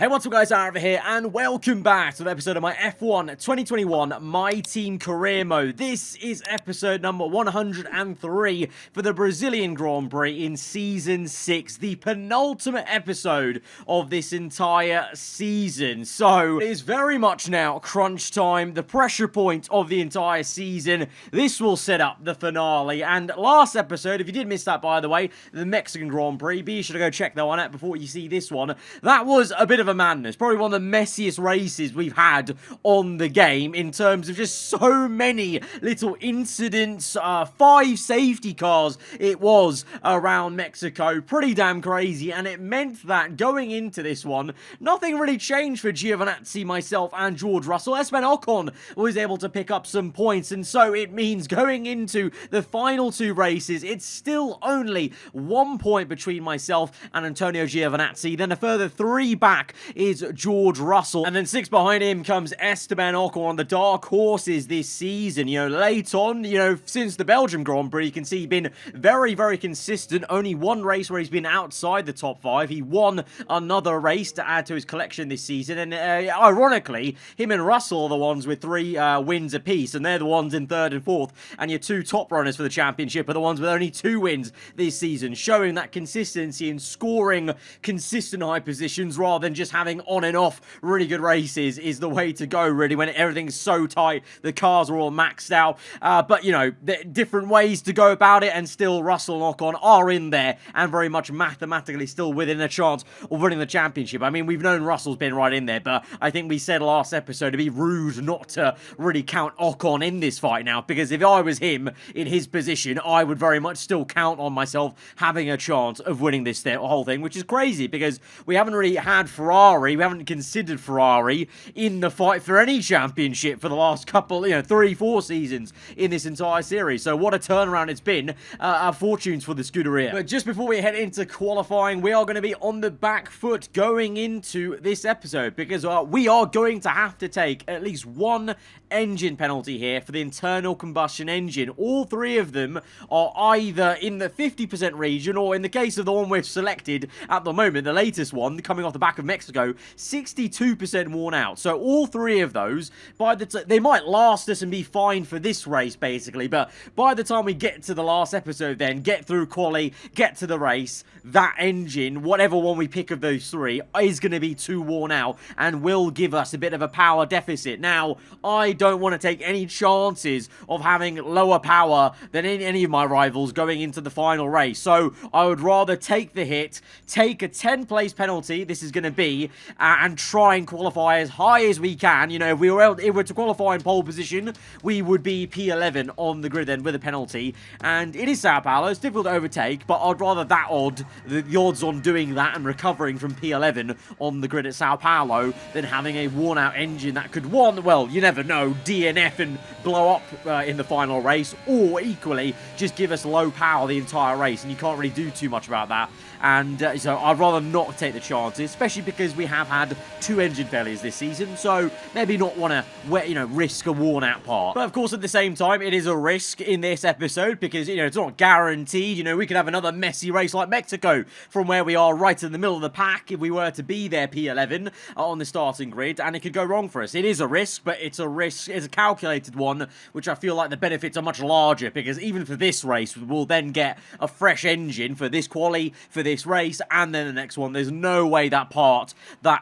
Hey, what's up guys, aarava here, and welcome back to the episode of my F1 2021 My Team Career Mode. This is episode number 103 for the Brazilian Grand Prix in Season 6, the penultimate episode of this entire season. So, it is very much now crunch time, the pressure point of the entire season. This will set up the finale, and last episode, if you did miss that by the way, the Mexican Grand Prix, be sure to go check that one out before you see this one. That was a bit of a madness. Probably one of the messiest races we've had on the game in terms of just so many little incidents. 5 safety cars it was around Mexico. Pretty damn crazy, and it meant that going into this one, nothing really changed for Giovinazzi, myself, and George Russell. Esteban Ocon was able to pick up some points, and so it means going into the final 2 races, it's still only 1 point between myself and Antonio Giovinazzi. Then a further 3 back is George Russell, and then 6 behind him comes Esteban Ocon, on the dark horses this season. You know, late on, since the Belgium Grand Prix, you can see he's been very, very consistent. Only 1 race where he's been outside the top 5. He won another race to add to his collection this season, and ironically, him and Russell are the ones with 3 wins apiece, and they're the ones in 3rd and 4th, and your 2 top runners for the championship are the ones with only 2 wins this season, showing that consistency in scoring consistent high positions rather than just having on and off really good races is the way to go, really, when everything's so tight, the cars are all maxed out. But, different ways to go about it, and still Russell and Ocon are in there and very much mathematically still within a chance of winning the championship. I mean, we've known Russell's been right in there, but I think we said last episode it'd be rude not to really count Ocon in this fight now, because if I was him in his position, I would very much still count on myself having a chance of winning this whole thing, which is crazy because we haven't really had Ferrari, we haven't considered Ferrari in the fight for any championship for the last couple, 3-4 seasons in this entire series. So what a turnaround it's been. Our fortunes for the Scuderia. But just before we head into qualifying, we are going to be on the back foot going into this episode, because we are going to have to take at least 1 engine penalty here for the internal combustion engine. All 3 of them are either in the 50% region, or in the case of the one we've selected at the moment, the latest one coming off the back of Mexico, 62% worn out. So all 3 of those, they might last us and be fine for this race basically, but by the time we get to the last episode, then get through quali, get to the race, that engine, whatever one we pick of those 3, is going to be too worn out and will give us a bit of a power deficit. Now, I don't want to take any chances of having lower power than any of my rivals going into the final race, so I would rather take the hit, take a 10 place penalty, this is going to be, and try and qualify as high as we can. If we were to qualify in pole position, we would be P11 on the grid then with a penalty, and it is Sao Paulo, it's difficult to overtake, but I'd rather the odds on doing that and recovering from P11 on the grid at Sao Paulo than having a worn out engine that could, you never know, DNF and blow up in the final race, or equally just give us low power the entire race, and you can't really do too much about that. And so I'd rather not take the chances, especially because we have had 2 engine failures this season, so maybe not want to, risk a worn-out part. But of course, at the same time, it is a risk in this episode because, it's not guaranteed. We could have another messy race like Mexico from where we are right in the middle of the pack if we were to be there P11 on the starting grid, and it could go wrong for us. It is a risk, but it's a calculated one, which I feel like the benefits are much larger, because even for this race, we'll then get a fresh engine for this quali, for this race, and then the next one. There's no way that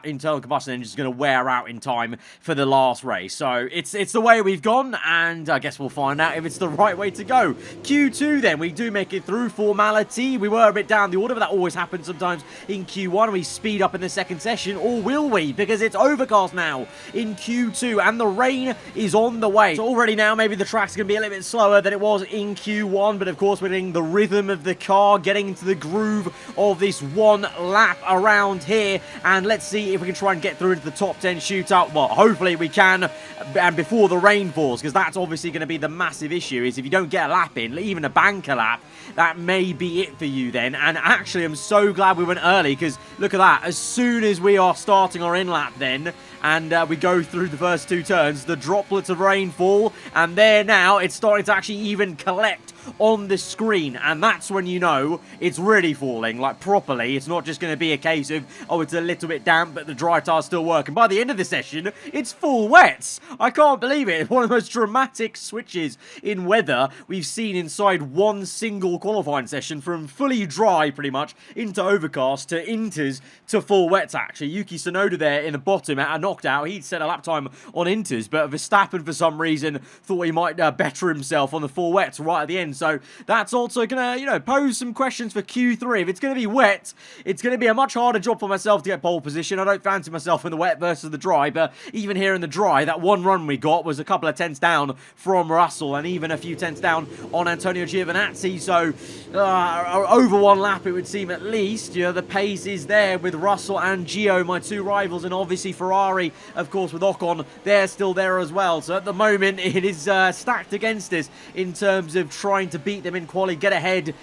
internal combustion engine is going to wear out in time for the last race. So it's the way we've gone, and I guess we'll find out if it's the right way to go. Q2 then, we do make it through formality. We were a bit down the order, but that always happens sometimes in Q1. We speed up in the second session, or will we? Because it's overcast now in Q2, and the rain is on the way. So already now, maybe the track's going to be a little bit slower than it was in Q1, but of course we're getting the rhythm of the car, getting into the groove of this 1 lap around here, and let's see if we can try and get through into the top 10 shootout. Well, hopefully we can, and before the rain falls, because that's obviously going to be the massive issue, is if you don't get a lap in, even a banker lap, that may be it for you then. And actually, I'm so glad we went early, because look at that, as soon as we are starting our in lap then, and we go through the first 2 turns, the droplets of rain fall, and there now it's starting to actually even collect on the screen, and that's when you know it's really falling, like properly. It's not just going to be a case of, oh, it's a little bit damp, but the dry tire's still working. By the end of the session, it's full wets. I can't believe it. It's one of the most dramatic switches in weather we've seen inside one single qualifying session, from fully dry, pretty much, into overcast, to inters, to full wets, actually. Yuki Tsunoda there in the bottom at a knocked-out. He'd set a lap time on inters, but Verstappen, for some reason, thought he might better himself on the full wets right at the end. So that's also going to, you know, pose some questions for Q3. If it's going to be wet, it's going to be a much harder job for myself to get pole position. I don't fancy myself in the wet versus the dry, but even here in the dry, that one run we got was a couple of tenths down from Russell, and even a few tenths down on Antonio Giovinazzi. So over one lap, it would seem, at least. You know, the pace is there with Russell and Gio, my 2 rivals, and obviously Ferrari, of course, with Ocon, they're still there as well. So at the moment, it is stacked against us in terms of trying to beat them in quali, get ahead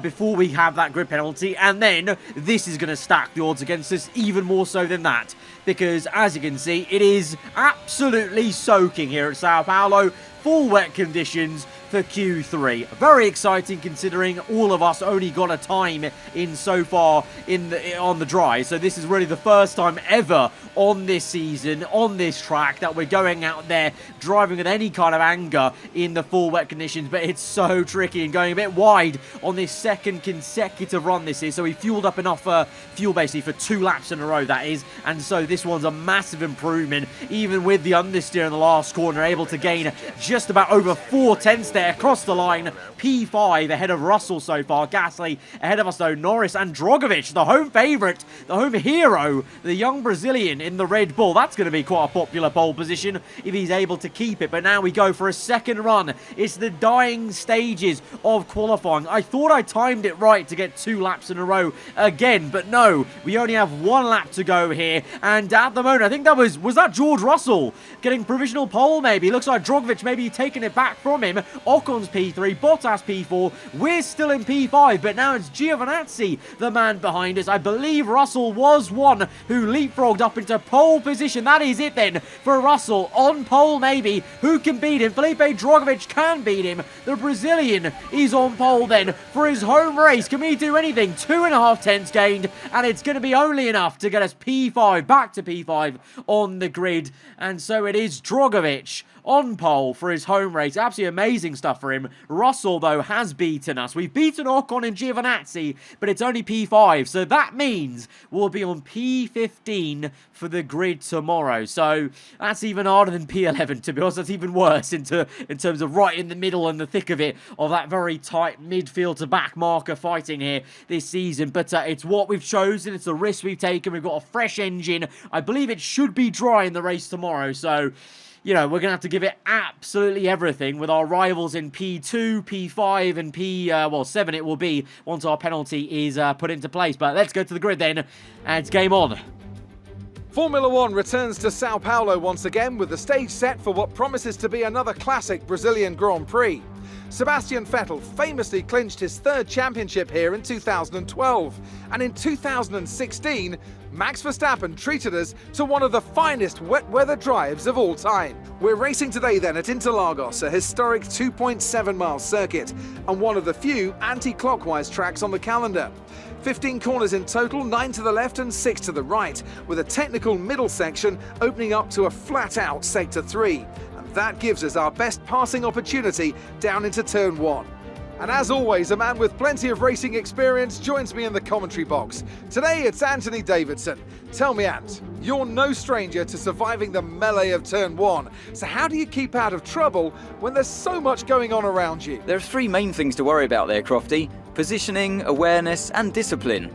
before we have that grid penalty, and then this is going to stack the odds against us even more so than that, because as you can see, it is absolutely soaking here at Sao Paulo. Full wet conditions for Q3. Very exciting, considering all of us only got a time in so far on the dry. So this is really the first time ever on this season, on this track, that we're going out there driving with any kind of anger in the full wet conditions. But it's so tricky, and going a bit wide on this second consecutive run this is. So we fueled up enough fuel basically for 2 laps in a row, that is. And so this one's a massive improvement. Even with the understeer in the last corner, able to gain just about over 4 tenths there across the line. P5 ahead of Russell so far. Gasly ahead of us though. Norris and Drogovic, the home favourite, the home hero, the young Brazilian in the Red Bull. That's going to be quite a popular pole position if he's able to keep it. But now we go for a second run. It's the dying stages of qualifying. I thought I timed it right to get 2 laps in a row again, but no, we only have 1 lap to go here. And at the moment, I think that was that George Russell getting provisional pole maybe? Looks like Drogovic maybe taking it back from him. Ocon's P3, Bottas P4. We're still in P5, but now it's Giovinazzi, the man behind us. I believe Russell was one who leapfrogged up into pole position. That is it then for Russell. On pole maybe. Who can beat him? Felipe Drogovic can beat him. The Brazilian is on pole then for his home race. Can we do anything? 2.5 tenths gained, and it's going to be only enough to get us P5, back to P5 on the grid. And so it is Drogovic on pole for his home race. Absolutely amazing stuff for him. Russell, though, has beaten us. We've beaten Ocon and Giovinazzi, but it's only P5. So that means we'll be on P15 for the grid tomorrow. So that's even harder than P11, to be honest. That's even worse in terms of right in the middle and the thick of it, of that very tight midfield to back marker fighting here this season. But it's what we've chosen. It's the risk we've taken. We've got a fresh engine. I believe it should be dry in the race tomorrow. So, you know, we're going to have to give it absolutely everything with our rivals in P2, P5, and 7 it will be once our penalty is put into place. But let's go to the grid then, and it's game on. Formula One returns to Sao Paulo once again with the stage set for what promises to be another classic Brazilian Grand Prix. Sebastian Vettel famously clinched his 3rd championship here in 2012, and in 2016, Max Verstappen treated us to one of the finest wet weather drives of all time. We're racing today then at Interlagos, a historic 2.7-mile circuit, and one of the few anti-clockwise tracks on the calendar. 15 corners in total, 9 to the left and 6 to the right, with a technical middle section opening up to a flat-out Sector 3. And that gives us our best passing opportunity down into Turn 1. And as always, a man with plenty of racing experience joins me in the commentary box. Today it's Anthony Davidson. Tell me, Ant, you're no stranger to surviving the melee of Turn 1. So how do you keep out of trouble when there's so much going on around you? There are 3 main things to worry about there, Crofty. Positioning, awareness and discipline.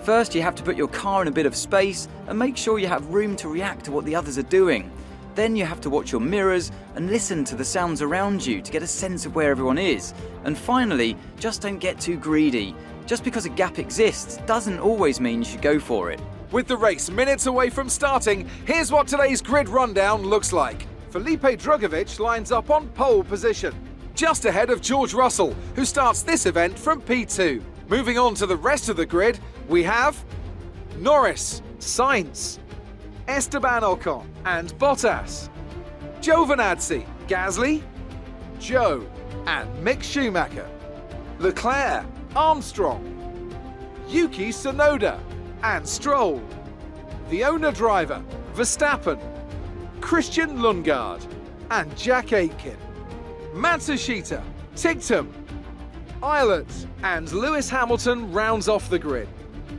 First, you have to put your car in a bit of space and make sure you have room to react to what the others are doing. Then you have to watch your mirrors and listen to the sounds around you to get a sense of where everyone is. And finally, just don't get too greedy. Just because a gap exists doesn't always mean you should go for it. With the race minutes away from starting, here's what today's grid rundown looks like. Felipe Drogovic lines up on pole position, just ahead of George Russell, who starts this event from P2. Moving on to the rest of the grid, we have Norris, Sainz, Esteban Ocon and Bottas, Giovinazzi, Gasly, Joe and Mick Schumacher, Leclerc, Armstrong, Yuki Tsunoda and Stroll, the owner driver, Verstappen, Christian Lundgaard and Jack Aitken, Matsushita, Tictum, Eilert and Lewis Hamilton rounds off the grid.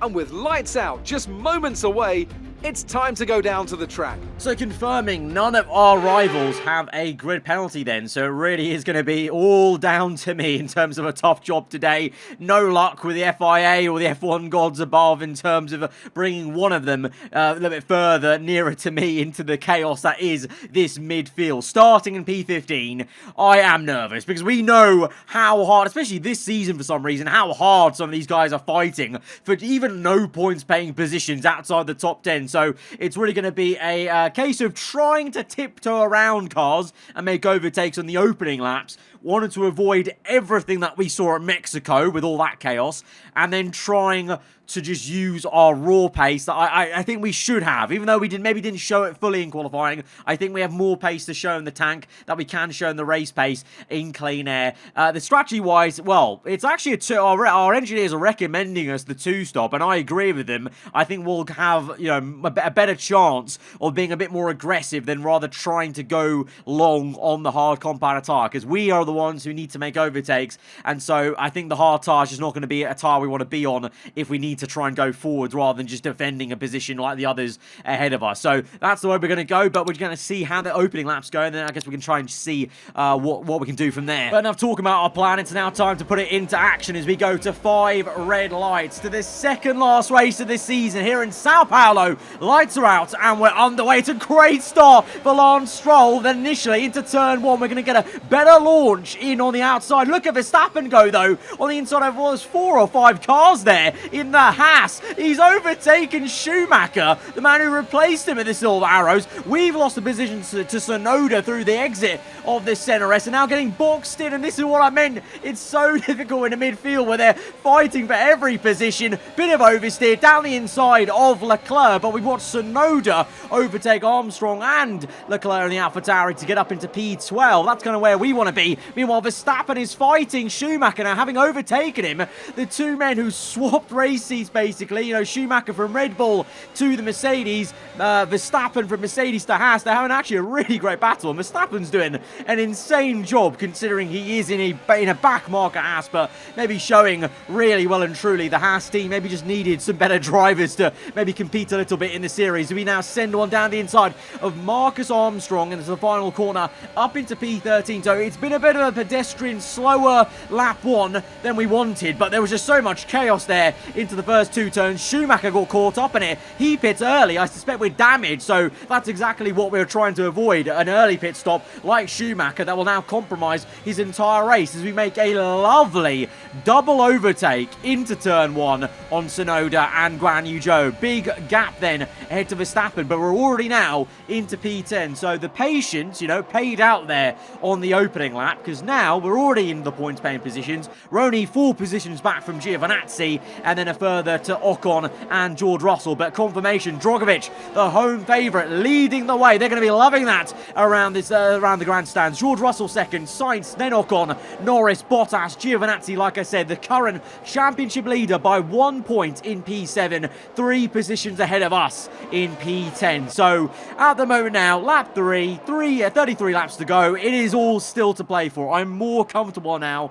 And with lights out just moments away, it's time to go down to the track. So confirming none of our rivals have a grid penalty then, so it really is going to be all down to me in terms of a tough job today. No luck with the FIA or the F1 gods above in terms of bringing one of them a little bit further nearer to me into the chaos that is this midfield. Starting in P15, I am nervous because we know how hard, especially this season for some reason, how hard some of these guys are fighting for even no points paying positions outside the top 10. So it's really going to be a case of trying to tiptoe around cars and make overtakes on the opening laps. Wanted to avoid everything that we saw at Mexico with all that chaos, and then trying to just use our raw pace that I think we should have. Even though we maybe didn't show it fully in qualifying, I think we have more pace to show in the tank that we can show in the race pace in clean air. The strategy-wise, well, it's actually our engineers are recommending us the two-stop, and I agree with them. I think we'll have, you know, a better chance of being a bit more aggressive than rather trying to go long on the hard compound tyre, because we are the ones who need to make overtakes, and so I think the hard tyre is just not going to be a tyre we want to be on if we need to try and go forward rather than just defending a position like the others ahead of us. So that's the way we're going to go, but we're going to see how the opening laps go, and then I guess we can try and see what we can do from there. But enough talking about our plan. It's now time to put it into action as we go to 5 red lights to the second last race of this season here in Sao Paulo. Lights are out and we're underway. It's a great start for Lance Stroll. Then initially into turn 1, we're going to get a better launch in on the outside. Look at Verstappen go though on the inside of, well, there's 4 or 5 cars there in the Haas. He's overtaken Schumacher, the man who replaced him at the Silver Arrows. We've lost the position to Tsunoda through the exit of the center S, and now getting boxed in, and this is what I meant. It's so difficult in the midfield where they're fighting for every position. Bit of oversteer down the inside of Leclerc, but we've watched Tsunoda overtake Armstrong and Leclerc in the AlphaTauri to get up into P12. That's kind of where we want to be. Meanwhile, Verstappen is fighting Schumacher now, having overtaken him. The two men who swapped race seats, basically. You know, Schumacher from Red Bull to the Mercedes, Verstappen from Mercedes to Haas. They're having actually a really great battle, and Verstappen's doing an insane job considering he is in a back mark at Haas, but maybe showing really well and truly the Haas team maybe just needed some better drivers to maybe compete a little bit in the series. We now send one down the inside of Marcus Armstrong into the final corner up into P13. So it's been a bit of a pedestrian, slower lap 1 than we wanted, but there was just so much chaos there into the first 2 turns. Schumacher got caught up in it. He pits early, I suspect with damage, so that's exactly what we were trying to avoid, an early pit stop like Schumacher that will now compromise his entire race as we make a lovely double overtake into turn 1 on Tsunoda and Guan Yu Zhou. Big gap then ahead to Verstappen, but we're already now into P10, so the patience, you know, paid out there on the opening lap, because now we're already in the points paying positions. We're only 4 positions back from Giovinazzi, and then a further to Ocon and George Russell. But confirmation, Drogovic, the home favourite, leading the way. They're going to be loving that around this around the grandstands. George Russell second, Sainz, then Ocon, Norris, Bottas, Giovinazzi, like I said, the current championship leader by 1 point in P7, 3 positions ahead of us in P10. So at the moment now, lap 33 laps to go. It is all still to play for. I'm more comfortable now,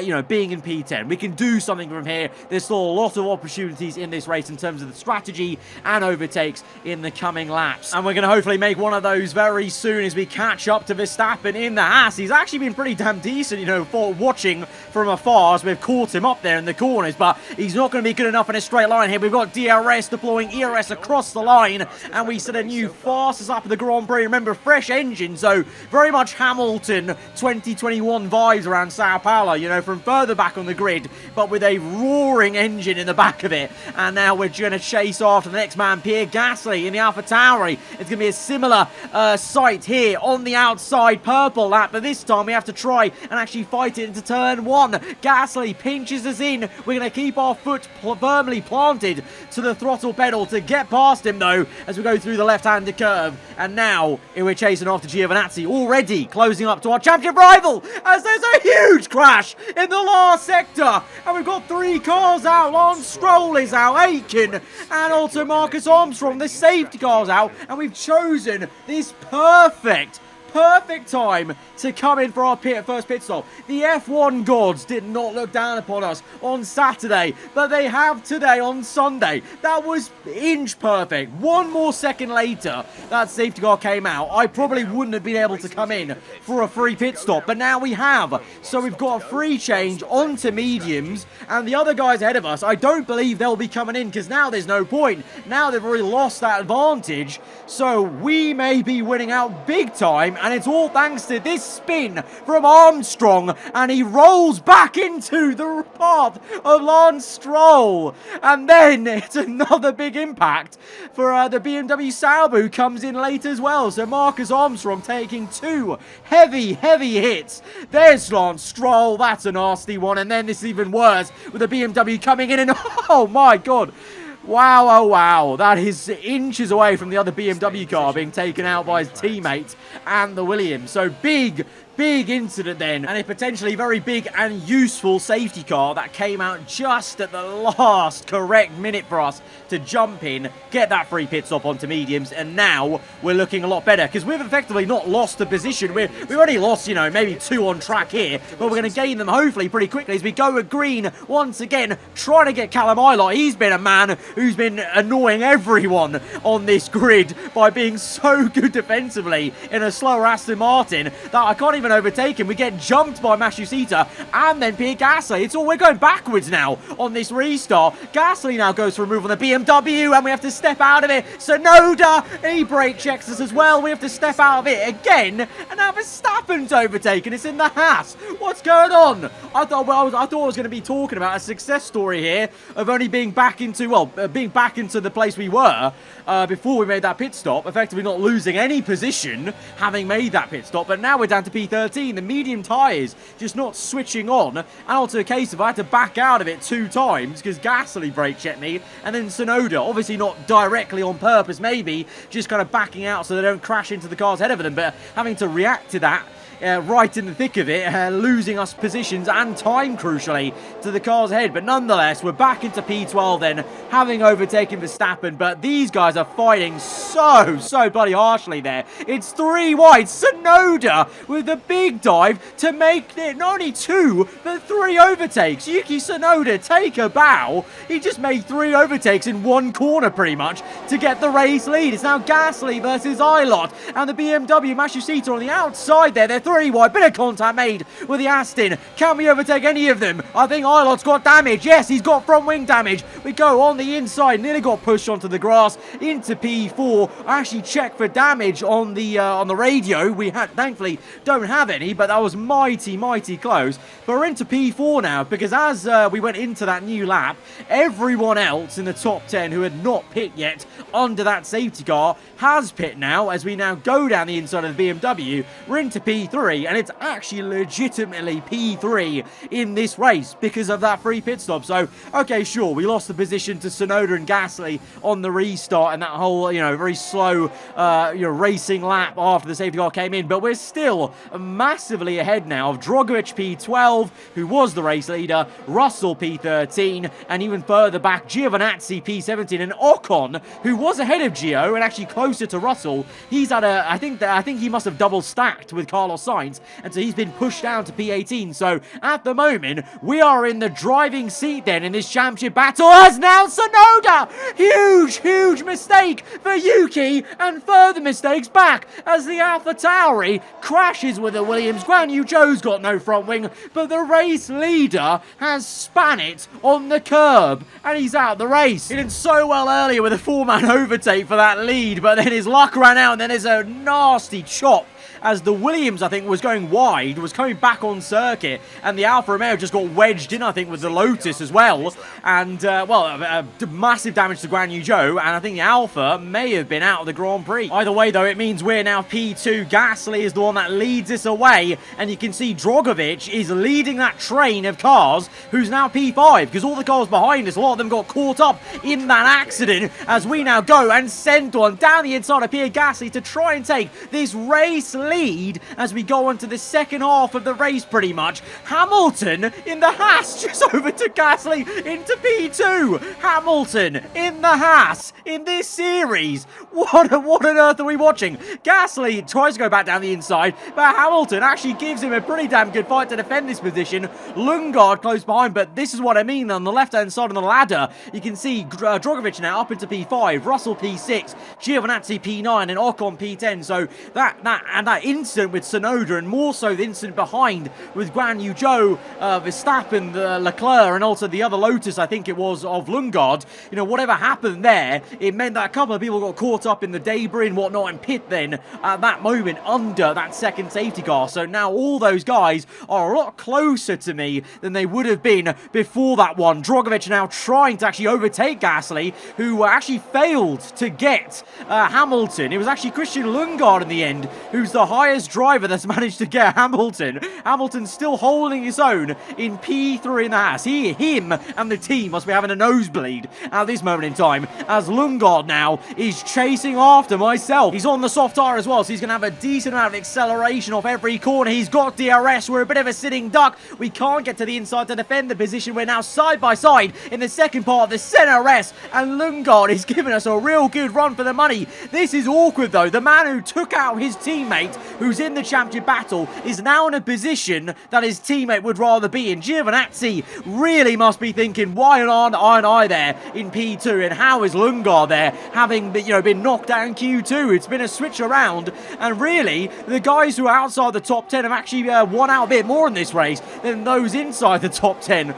you know, being in P10. We can do something from here. There's still a lot of opportunities in this race in terms of the strategy and overtakes in the coming laps. And we're going to hopefully make one of those very soon as we catch up to Verstappen in the Haas. He's actually been pretty damn decent, you know, for watching from afar as we've caught him up there in the corners, but he's not going to be good enough in a straight line here. We've got DRS deploying ERS across the line, and we set a new fastest lap of the Grand Prix. Remember, fresh engine, so very much Hamilton 2021 vibes around Sao Paulo, you know, from further back on the grid, but with a roaring engine in the back of it. And now we're going to chase after the next man, Pierre Gasly in the AlphaTauri. It's going to be a similar sight here on the outside purple lap, but this time we have to try and actually fight it into turn 1. Gasly pinches us in. We're going to keep our foot firmly planted to the throttle pedal to get past him, though, as we go through the left-handed curve. And now, we're chasing after Giovinazzi, already closing up to our championship rival, as there's a huge crash in the last sector. And we've got 3 cars out. Lance Stroll is out, Aiken, and also Marcus Armstrong. The safety car's out, and we've chosen this perfect time to come in for our first pit stop. The F1 gods did not look down upon us on Saturday, but they have today on Sunday. That was inch perfect. 1 more second later, that safety car came out. I probably wouldn't have been able to come in for a free pit stop, but now we have. So we've got a free change onto mediums, and the other guys ahead of us, I don't believe they'll be coming in, because now there's no point. Now they've already lost that advantage, so we may be winning out big time, and it's all thanks to this spin from Armstrong, and he rolls back into the path of Lance Stroll. And then it's another big impact for the BMW Sauber, who comes in late as well. So Marcus Armstrong taking 2 heavy hits. There's Lance Stroll, that's a nasty one. And then this is even worse with the BMW coming in, and oh my god. Wow, oh wow, that is inches away from the other BMW car being taken out by his teammate and the Williams. So big incident then, and a potentially very big and useful safety car that came out just at the last correct minute for us to jump in, get that free pit stop onto mediums, and now we're looking a lot better, because we've effectively not lost the position. We've only lost, you know, maybe 2 on track here, but we're going to gain them hopefully pretty quickly as we go with green once again, trying to get Callum Ilott. He's been a man who's been annoying everyone on this grid by being so good defensively in a slower Aston Martin that I can't even overtake him. We get jumped by Matsushita and then Pierre Gasly. We're going backwards now on this restart. Gasly now goes for a move on the BMW, and we have to step out of it. Tsunoda, he brake checks us as well. We have to step out of it again, and now Verstappen's overtaken. It's in the Haas. What's going on? I thought I was going to be talking about a success story here of only being back into the place we were before we made that pit stop, effectively not losing any position having made that pit stop. But now we're down to P13. The medium tyres just not switching on, and also a case of I had to back out of it 2 times because Gasly brake checked me, and then Tsunoda, obviously not directly on purpose, maybe just kind of backing out so they don't crash into the cars ahead of them, but having to react to that right in the thick of it, losing us positions and time, crucially, to the cars ahead. But nonetheless, we're back into P12 then, having overtaken Verstappen, but these guys are fighting so bloody harshly there. It's 3 wide. Tsunoda with the big dive to make it not only 2, but 3 overtakes. Yuki Tsunoda, take a bow. He just made 3 overtakes in 1 corner, pretty much, to get the race lead. It's now Gasly versus Ilott, and the BMW Matsushita on the outside there. They're 3 wide, bit of contact made with the Aston. Can we overtake any of them? I think Ilott's got damage. Yes, he's got front wing damage. We go on the inside, nearly got pushed onto the grass into P4. I actually checked for damage on the radio. We thankfully don't have any, but that was mighty close. But we're into P4 now, because as we went into that new lap, everyone else in the top 10 who had not pit yet under that safety car has pit now, as we now go down the inside of the BMW. We're into P3, and it's actually legitimately P3 in this race because of that free pit stop. So, okay, sure, we lost the position to Tsunoda and Gasly on the restart and that whole, you know, very slow, racing lap after the safety car came in, but we're still massively ahead now of Drogovic P12, who was the race leader, Russell P13, and even further back, Giovinazzi P17, and Ocon, who was ahead of Gio and actually closer to Russell. He's at I think he must have double stacked with Carlos Sainz, and so he's been pushed down to P18. So at the moment, we are in the driving seat then in this championship battle, as now Tsunoda! Huge mistake for Yuki, and further mistakes back as the AlphaTauri crashes with the Williams. Guan Yu Zhou's got no front wing, but the race leader has span it on the curb, and he's out the race. He did so well earlier with a 4-man overtake for that lead, but then his luck ran out, and then there's a nasty chop as the Williams, I think, think, was going wide, was coming back on circuit, and the Alfa Romeo just got wedged in, I think, with the Lotus as well. And, massive damage to Guan Yu Zhou, and I think the Alfa may have been out of the Grand Prix. Either way, though, it means we're now P2. Gasly is the one that leads us away, and you can see Drogovic is leading that train of cars, who's now P5, because all the cars behind us, a lot of them got caught up in that accident, as we now go and send one down the inside of Pierre Gasly to try and take this race lead as we go on to the second half of the race, pretty much. Hamilton in the Haas, just over to Gasly into P2. Hamilton in the Haas in this series. What on earth are we watching? Gasly tries to go back down the inside, but Hamilton actually gives him a pretty damn good fight to defend this position. Lundgaard close behind, but this is what I mean. On the left-hand side of the ladder, you can see Drogovic now up into P5, Russell P6, Giovinazzi P9, and Ocon P10. So that incident with Tsunoda, and more so the incident behind with Guan Yu Zhou, Verstappen, Leclerc, and also the other Lotus, I think it was, of Lundgaard. You know, whatever happened there, it meant that a couple of people got caught up in the debris and whatnot, and pit then at that moment under that second safety car. So now all those guys are a lot closer to me than they would have been before that one. Drogovic now trying to actually overtake Gasly, who actually failed to get Hamilton. It was actually Christian Lundgaard in the end, who's the highest driver that's managed to get Hamilton. Hamilton's still holding his own in P3 in the Haas. Him and the team must be having a nosebleed at this moment in time, as Lundgaard now is chasing after myself. He's on the soft tyre as well, so he's going to have a decent amount of acceleration off every corner. He's got DRS. We're a bit of a sitting duck. We can't get to the inside to defend the position. We're now side by side in the second part of the center rest, and Lundgaard is giving us a real good run for the money. This is awkward, though. The man who took out his teammate, who's in the championship battle, is now in a position that his teammate would rather be in. Giovinazzi really must be thinking, why aren't I there in P2, and how is Lundgaard there, having been knocked out in Q2? It's been a switch around, and really, the guys who are outside the top 10 have actually won out a bit more in this race than those inside the top 10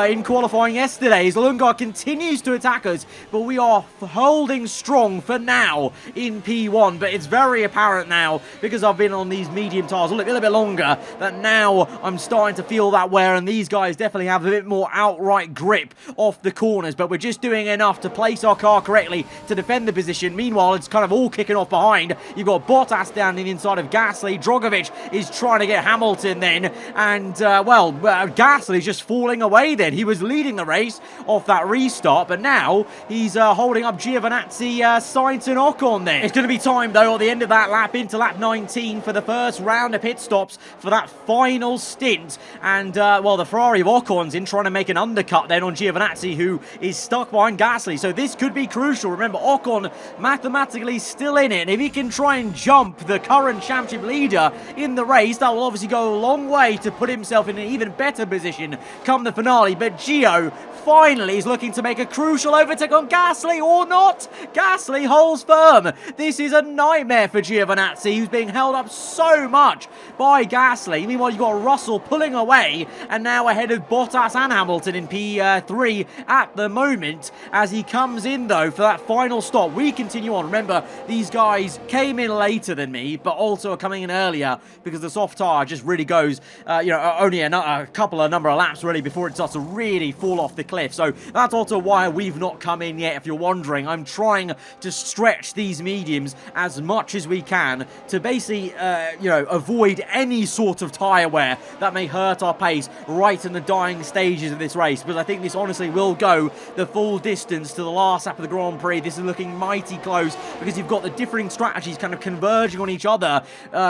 in qualifying yesterday. As Lundgaard continues to attack us, but we are holding strong for now in P1. But it's very apparent now, because I've been on these medium tyres a little bit longer, that now I'm starting to feel that wear, and these guys definitely have a bit more outright grip off the corners. But we're just doing enough to place our car correctly to defend the position. Meanwhile, it's kind of all kicking off behind. You've got Bottas down in the inside of Gasly. Drogovic is trying to get Hamilton then, and Gasly's just falling away then. He was leading the race off that restart, but now he's holding up Giovinazzi, Sainz and Ocon then. It's going to be time, though, at the end of that lap, into lap 19 for the first round of pit stops for that final stint. And, the Ferrari of Ocon's in, trying to make an undercut then on Giovinazzi, who is stuck behind Gasly. So this could be crucial. Remember, Ocon mathematically still in it, and if he can try and jump the current championship leader in the race, that will obviously go a long way to put himself in an even better position come the finale. But Gio finally is looking to make a crucial overtake on Gasly, or not. Gasly holds firm. This is a nightmare for Giovinazzi, who's being held up so much by Gasly. Meanwhile, you've got Russell pulling away, and now ahead of Bottas and Hamilton in P3 at the moment, as he comes in, though, for that final stop. We continue on. Remember, these guys came in later than me, but also are coming in earlier, because the soft tyre just really goes, only a number of laps, really, before it starts to really fall off the cliff. So that's also why we've not come in yet, if you're wondering. I'm trying to stretch these mediums as much as we can to basically, avoid any sort of tyre wear that may hurt our pace right in the dying stages of this race, because I think this honestly will go the full distance to the last lap of the Grand Prix. This is looking mighty close, because you've got the differing strategies kind of converging on each other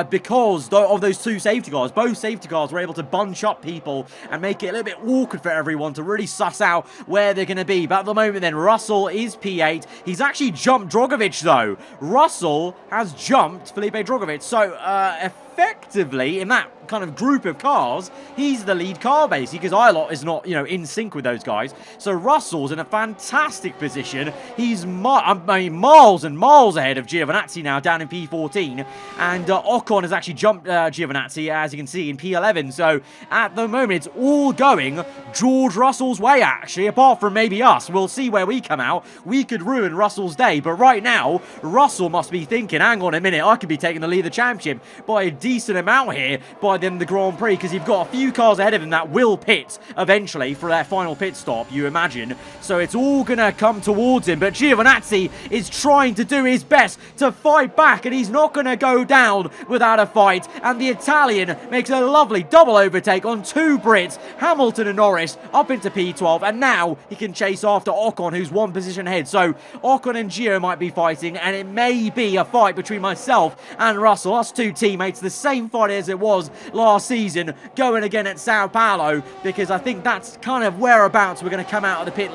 because of those two safety cars. Both safety cars were able to bunch up people and make it a little bit awkward for everyone to really suss out where they're going to be. But at the moment then, Russell is P8. He's actually jumped Drogovic, though. Russell has jumped Felipe Drogovic. So effectively, in that kind of group of cars, he's the lead car basically, because Ilott is not, in sync with those guys. So Russell's in a fantastic position. He's miles and miles ahead of Giovinazzi now, down in P14, and Ocon has actually jumped Giovinazzi, as you can see, in P11. So at the moment, it's all going George Russell's way, actually, apart from maybe us. We'll see where we come out. We could ruin Russell's day, but right now, Russell must be thinking, hang on a minute, I could be taking the lead of the championship by a decent amount here by the end of the Grand Prix, because you've got a few cars ahead of him that will pit eventually for their final pit stop, you imagine. So it's all going to come towards him, but Giovinazzi is trying to do his best to fight back, and he's not going to go down without a fight, and the Italian makes a lovely double overtake on two Brits, Hamilton and Norris, up into P12, and now he can chase after Ocon, who's one position ahead. So Ocon and Gio might be fighting, and it may be a fight between myself and Russell, us two teammates, the same fight as it was last season, going again at Sao Paulo, because I think that's kind of whereabouts we're going to come out of the pit.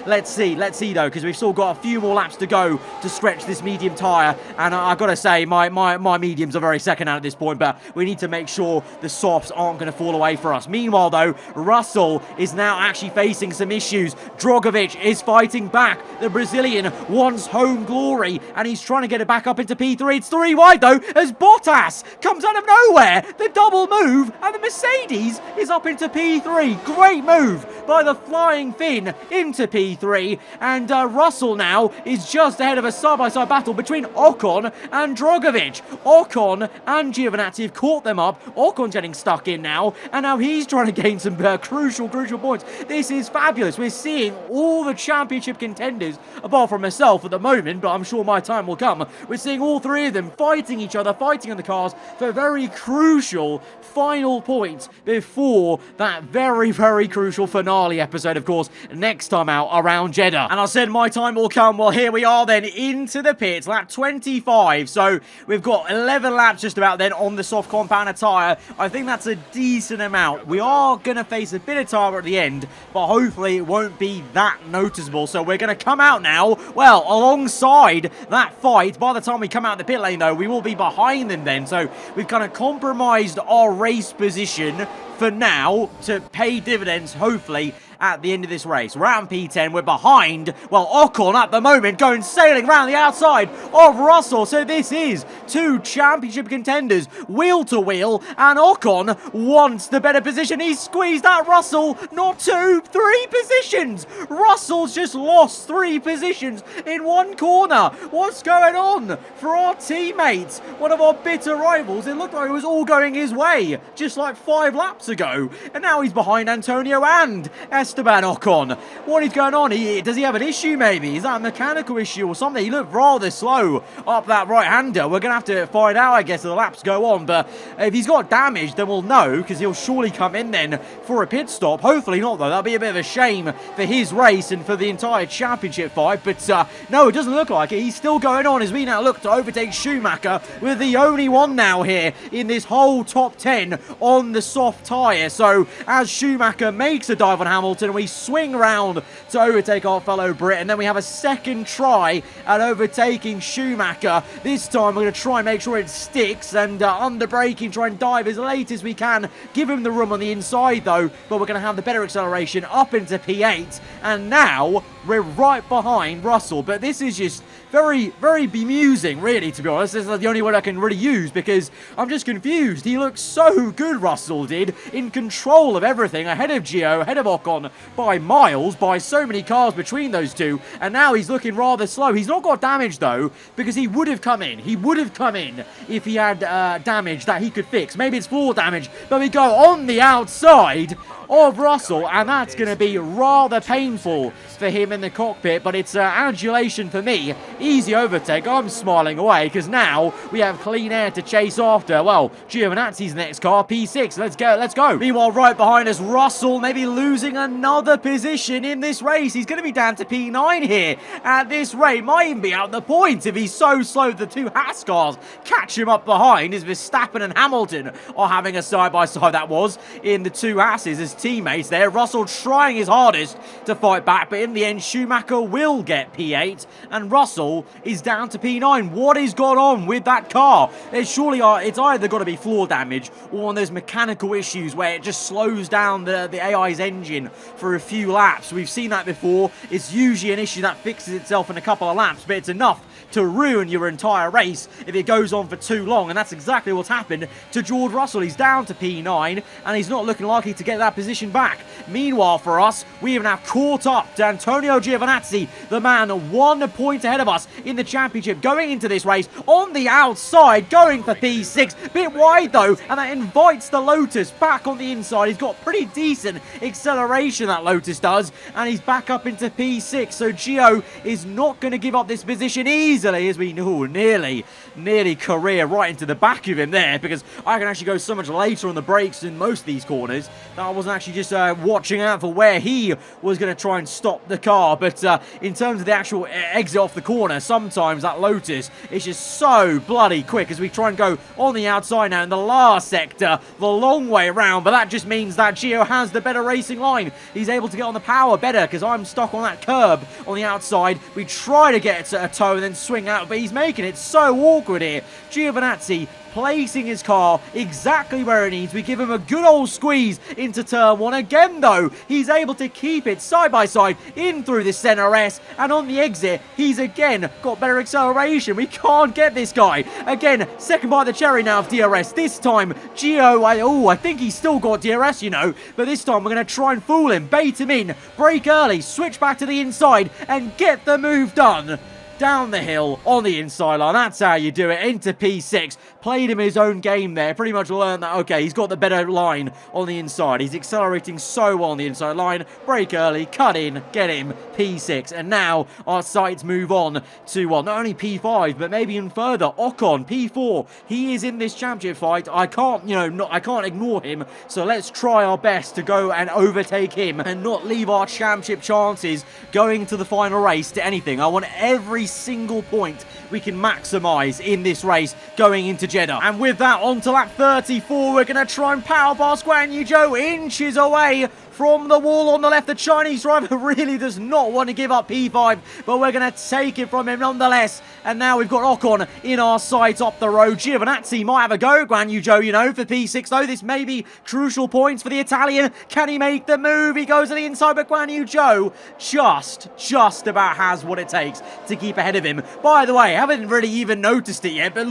Let's see though, because we've still got a few more laps to go to stretch this medium tyre, and I've got to say, my mediums are very second hand at this point, but we need to make sure the softs aren't going to fall away for us. Meanwhile though, Russell is now actually facing some issues. Drogovic is fighting back. The Brazilian wants home glory, and he's trying to get it back up into P3. It's 3 wide though, as Bottas comes out of nowhere. The double move, and the Mercedes is up into P3. Great move by the Flying Finn into P3, and Russell now is just ahead of a side-by-side battle between Ocon and Drogovic. Ocon and Giovinazzi have caught them up. Ocon's getting stuck in now, and now he's trying to gain some crucial points. This is fabulous. We're seeing all the championship contenders, apart from myself at the moment, but I'm sure my time will come. We're seeing all three of them fighting each other, fighting on the cars for very crucial final points before that very crucial finale episode, of course, next time out around Jeddah. And I said my time will come. Well, here we are then into the pits, lap 25. So we've got 11 laps just about then on the soft compounder tyre. I think that's a decent amount. We are going to face a bit of tyre at the end, but hopefully it won't be that noticeable. So we're going to come out now, well, alongside that fight. By the time we come out of the pit lane, though, we will be behind them then. So we've kind of compromised our race position for now to pay dividends, hopefully, at the end of this race. We're out in P10, we're behind, well, Ocon at the moment going sailing around the outside of Russell. So this is two championship contenders, wheel to wheel, and Ocon wants the better position. He's squeezed out Russell, not two, 3 positions. Russell's just lost 3 positions in one corner. What's going on for our teammates? One of our bitter rivals. It looked like it was all going his way just like 5 laps ago, and now he's behind Antonio and Esteban Ocon. What is going on? Does he have an issue maybe? Is that a mechanical issue or something? He looked rather slow up that right-hander. We're going to have to find out, I guess, as the laps go on, but if he's got damage, then we'll know, because he'll surely come in then for a pit stop. Hopefully not, though. That'll be a bit of a shame for his race and for the entire championship fight, but no, it doesn't look like it. He's still going on as we now look to overtake Schumacher. We're the only one now here in this whole top 10 on the soft tyre. So as Schumacher makes a dive on Hamilton, and we swing around to overtake our fellow Brit, and then we have a second try at overtaking Schumacher. This time we're going to try and make sure it sticks, and under braking, try and dive as late as we can, give him the room on the inside though, but we're going to have the better acceleration up into P8, and now we're right behind Russell. But this is just very bemusing, really, to be honest. This is the only word I can really use, because I'm just confused. He looks so good, Russell did, in control of everything, ahead of Gio, ahead of Ocon, by miles, by so many cars between those two, and now he's looking rather slow. He's not got damage, though, because he would have come in. He would have come in if he had damage that he could fix. Maybe it's floor damage, but we go on the outside of Russell, and that's going to be rather painful for him in the cockpit, but it's adulation for me. Easy overtake. I'm smiling away, because now we have clean air to chase after. Well, Giovinazzi's next car, P6. Let's go. Meanwhile, right behind us, Russell maybe losing another position in this race. He's going to be down to P9 here at this rate. Might even be out the points if he's so slow the 2 Haas cars catch him up behind, as Verstappen and Hamilton are having a side-by-side, that was, in the 2 Haas's as teammates there. Russell trying his hardest to fight back, but in the end, Schumacher will get P8, and Russell Russell is down to P9. What is going on with that car? It's either got to be floor damage or one of those mechanical issues where it just slows down the AI's engine for a few laps. We've seen that before. It's usually an issue that fixes itself in a couple of laps, but it's enough to ruin your entire race if it goes on for too long, and that's exactly what's happened to George Russell. He's down to P9, and he's not looking likely to get that position back. Meanwhile, for us, we have now caught up to Antonio Giovinazzi, the man 1 point ahead of us in the championship, going into this race on the outside, going for P6. Bit wide, though, and that invites the Lotus back on the inside. He's got pretty decent acceleration, that Lotus does, and he's back up into P6, so Gio is not going to give up this position easily, as we know. Nearly career right into the back of him there, because I can actually go so much later on the brakes in most of these corners that I wasn't actually just watching out for where he was going to try and stop the car. But in terms of the actual exit off the corner, sometimes that Lotus is just so bloody quick as we try and go on the outside now in the last sector, the long way around. But that just means that Gio has the better racing line. He's able to get on the power better because I'm stuck on that curb on the outside. We try to get a toe and then swing out, but he's making it so awkward here. Giovinazzi placing his car exactly where it needs. We give him a good old squeeze into turn 1. Again, though, he's able to keep it side by side in through the center S, and on the exit, he's again got better acceleration. We can't get this guy. Again, second bite of the cherry now of DRS. This time, Gio, I think he's still got DRS, you know, but this time we're going to try and fool him, bait him in, brake early, switch back to the inside, and get the move done. Down the hill on the inside line. That's how you do it. Into P6. Played him his own game there. Pretty much learned that, okay, he's got the better line on the inside. He's accelerating so well on the inside line. Brake early, cut in, get him, P6. And now our sights move on to, well, not only P5, but maybe even further. Ocon, P4. He is in this championship fight. I can't, I can't ignore him. So let's try our best to go and overtake him and not leave our championship chances going to the final race to anything. I want every single point we can maximize in this race going into Jeddah. And with that, on to lap 34, we're going to try and power past Guan Yu Zhou, inches away from the wall on the left. The Chinese driver really does not want to give up P5, but we're going to take it from him nonetheless. And now we've got Ocon in our sights up the road. Giovinazzi might have a go. Guan Yu Zhou, for P6, though. This may be crucial points for the Italian. Can he make the move? He goes to the inside, but Guan Yu Zhou just about has what it takes to keep ahead of him. By the way, I haven't really even noticed it yet, but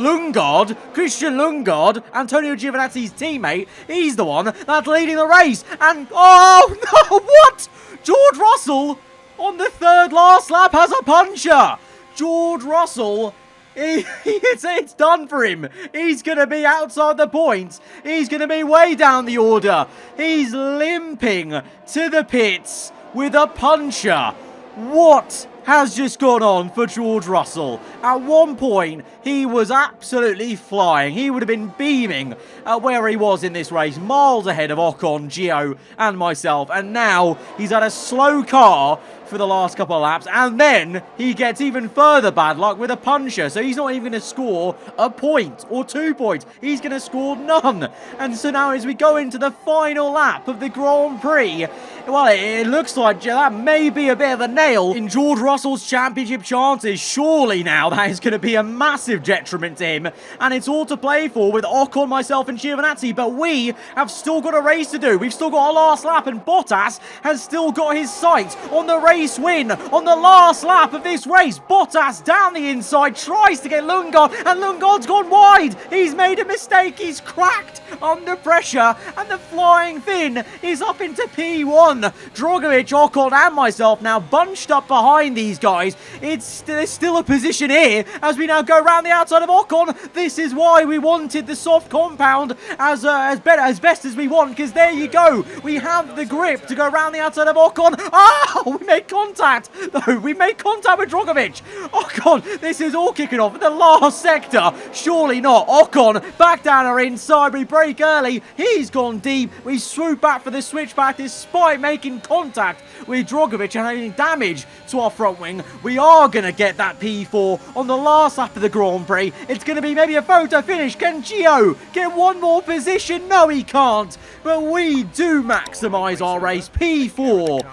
Christian Lundgaard, Antonio Giovinazzi's teammate, he's the one that's leading the race. And, oh no, what? George Russell on the third last lap has a puncher. George Russell, it's done for him. He's going to be outside the points. He's going to be way down the order. He's limping to the pits with a puncher. What has just gone on for George Russell? At one point, he was absolutely flying. He would have been beaming at where he was in this race, miles ahead of Ocon, Gio, and myself. And now he's had a slow car for the last couple of laps, and then he gets even further bad luck with a puncher. So he's not even going to score a point or 2 points. He's going to score none. And so now as we go into the final lap of the Grand Prix, well, it looks like that may be a bit of a nail in George Russell's championship chances. Surely now that is going to be a massive detriment to him, and it's all to play for with Ocon, myself, and Giovinazzi. But we have still got a race to do. We've still got our last lap, and Bottas has still got his sights on the race win on the last lap of this race. Bottas down the inside tries to get Lundgaard, and Lundgaard's gone wide. He's made a mistake. He's cracked under pressure, and the flying Finn is up into P1. Drogovic, Ocon, and myself now bunched up behind these guys. There's still a position here as we now go around the outside of Ocon. This is why we wanted the soft compound as best as we want, because there you go. We have the grip to go around the outside of Ocon. Oh, we made contact, though. We made contact with Drogovic. Ocon, this is all kicking off in the last sector. Surely not. Ocon back down our inside. We brake early. He's gone deep. We swoop back for the switchback despite making contact with Drogovic and having damage to our front wing. We are going to get that P4 on the last lap of the Grand Prix. It's going to be maybe a photo finish. Can Gio get one more position? No, he can't. But we do maximise our race. P4.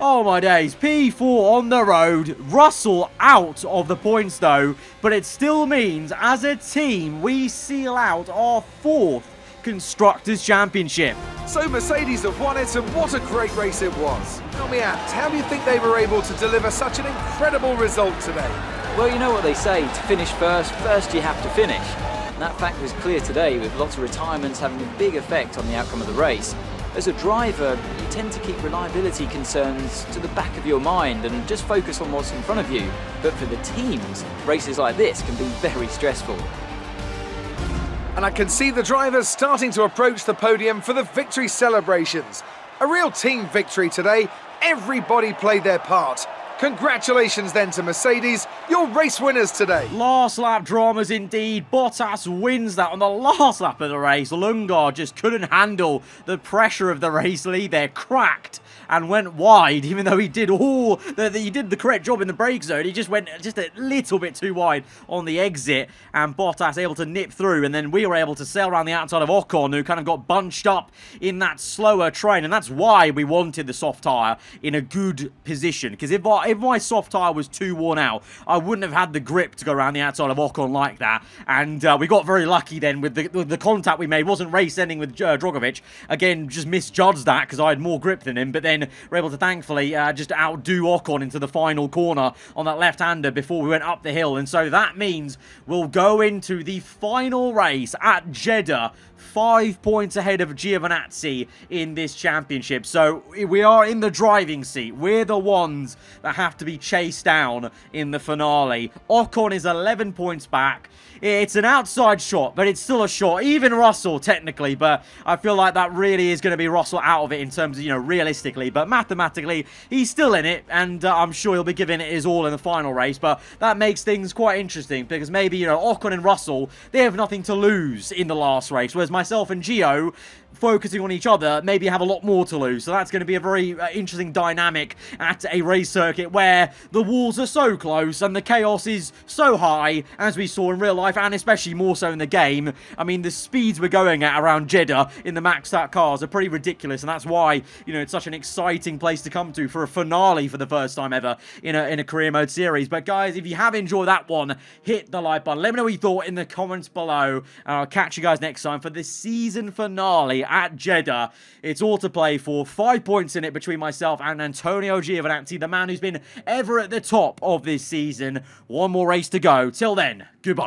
Oh my days, P4 on the road, Russell out of the points though, but it still means as a team we seal out our 4th Constructors' Championship. So Mercedes have won it, and what a great race it was. Tell me, Ant, how do you think they were able to deliver such an incredible result today? Well, you know what they say, to finish first you have to finish. And that fact was clear today, with lots of retirements having a big effect on the outcome of the race. As a driver, you tend to keep reliability concerns to the back of your mind and just focus on what's in front of you. But for the teams, races like this can be very stressful. And I can see the drivers starting to approach the podium for the victory celebrations. A real team victory today. Everybody played their part. Congratulations then to Mercedes, your race winners today. Last lap dramas indeed. Bottas wins that on the last lap of the race. Lundgaard just couldn't handle the pressure of the race lead there. Cracked and went wide, even though he did he did the correct job in the brake zone. He just went just a little bit too wide on the exit, and Bottas able to nip through, and then we were able to sail around the outside of Ocon, who kind of got bunched up in that slower train, and that's why we wanted the soft tyre in a good position, because if my soft tyre was too worn out, I wouldn't have had the grip to go around the outside of Ocon like that, and we got very lucky then with the contact we made. Wasn't race ending with Drogovic. Again, just misjudged that because I had more grip than him, but then we're able to thankfully just outdo Ocon into the final corner on that left-hander before we went up the hill, and so that means we'll go into the final race at Jeddah 5 points ahead of Giovinazzi in this championship. So we are in the driving seat. We're the ones that have to be chased down in the finale. Ocon is 11 points back. It's an outside shot, but it's still a shot. Even Russell, technically, but I feel like that really is going to be Russell out of it in terms of, you know, realistically. But mathematically, he's still in it, and I'm sure he'll be giving it his all in the final race. But that makes things quite interesting, because maybe, you know, Ocon and Russell, they have nothing to lose in the last race, whereas myself and Gio, focusing on each other, maybe have a lot more to lose. So that's going to be a very interesting dynamic at a race circuit where the walls are so close and the chaos is so high, as we saw in real life, and especially more so in the game. I mean, the speeds we're going at around Jeddah in the maxed out cars are pretty ridiculous, and that's why, you know, it's such an exciting place to come to for a finale for the first time ever in a career mode series. But guys, if you have enjoyed that one, hit the like button. Let me know what you thought in the comments below, and I'll catch you guys next time for the season finale at Jeddah. It's all to play for. 5 points in it between myself and Antonio Giovinazzi, the man who's been ever at the top of this season. One more race to go. Till then, goodbye.